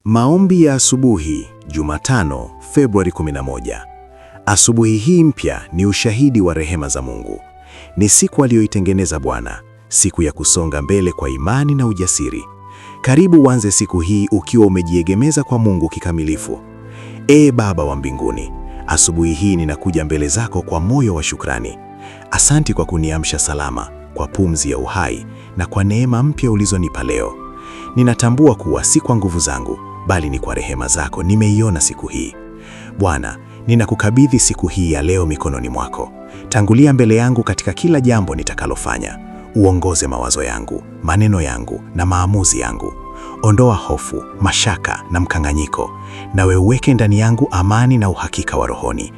Maombi ya asubuhi, Jumatano, Februari 11. Asubuhi hii mpya ni ushahidi wa rehema za Mungu. Ni siku aliyoitengeneza Bwana, siku ya kusonga mbele kwa imani na ujasiri. Karibu uanze siku hii ukiwa umejiegemeza kwa Mungu kikamilifu. Baba wa mbinguni, asubuhi hii ninakuja mbele zako kwa moyo wa shukrani. Asanti kwa kuniamsha salama, kwa pumzi ya uhai na kwa neema mpya ulizonipa leo. Ninatambua kuwa si kwa nguvu zangu, bali ni kwa rehema zako nimeiona siku hii. Bwana, ninakukabidhi siku hii ya leo mikononi mwako. Tangulia mbele yangu katika kila jambo nitakalofanya. Uongoze mawazo yangu, maneno yangu na maamuzi yangu. Ondoa hofu, mashaka na mkanganyiko, nawe uweke ndani yangu amani na uhakika wa rohoni.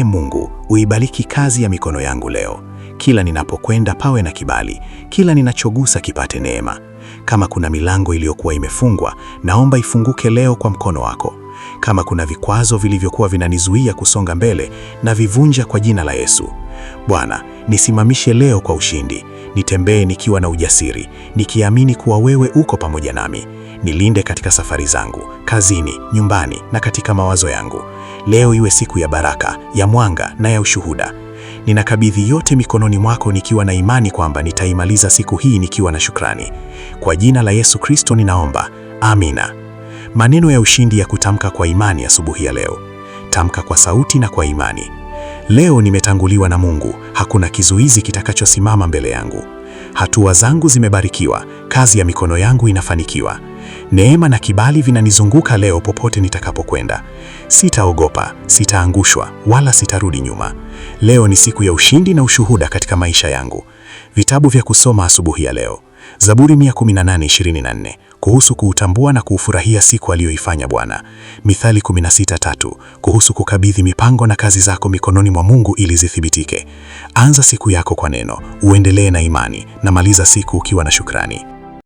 Mungu, uibariki kazi ya mikono yangu leo. Kila ninapokwenda pawe na kibali, kila ninachogusa kipate neema. Kama kuna milango iliyokuwa imefungwa, naomba ifunguke leo kwa mkono wako. Kama kuna vikwazo vilivyokuwa vinanizuia kusonga mbele, na vivunja kwa jina la Yesu. Bwana, nisimamishe leo kwa ushindi. Nitembee nikiwa na ujasiri, nikiamini kuwa wewe uko pamoja nami. Nilinde katika safari zangu, kazini, nyumbani na katika mawazo yangu. Leo iwe siku ya baraka, ya mwanga na ya ushuhuda. Ninakabidhi yote mikononi mwako nikiwa na imani kwamba nitaimaliza siku hii nikiwa na shukrani. Kwa jina la Yesu Kristo ninaomba. Amina. Maneno ya ushindi ya kutamka kwa imani asubuhi ya leo. Tamka kwa sauti na kwa imani. Leo nimetanguliwa na Mungu, hakuna kizuizi kitakachosimama mbele yangu. Hatua zangu zimebarikiwa, kazi ya mikono yangu inafanikiwa. Neema na kibali vinanizunguka leo popote nitakapokwenda. Sitaogopa, sitaangushwa, wala sitarudi nyuma. Leo ni siku ya ushindi na ushuhuda katika maisha yangu. Vitabu vya kusoma asubuhi ya leo. Zaburi 118:24, kuhusu kuutambua na kuufurahia siku aliyoifanya Bwana. Mithali 16:3, kuhusu kukabidhi mipango na kazi zako mikononi mwa Mungu ili zithibitike. Anza siku yako kwa neno, uendelee na imani, na maliza siku ukiwa na shukrani.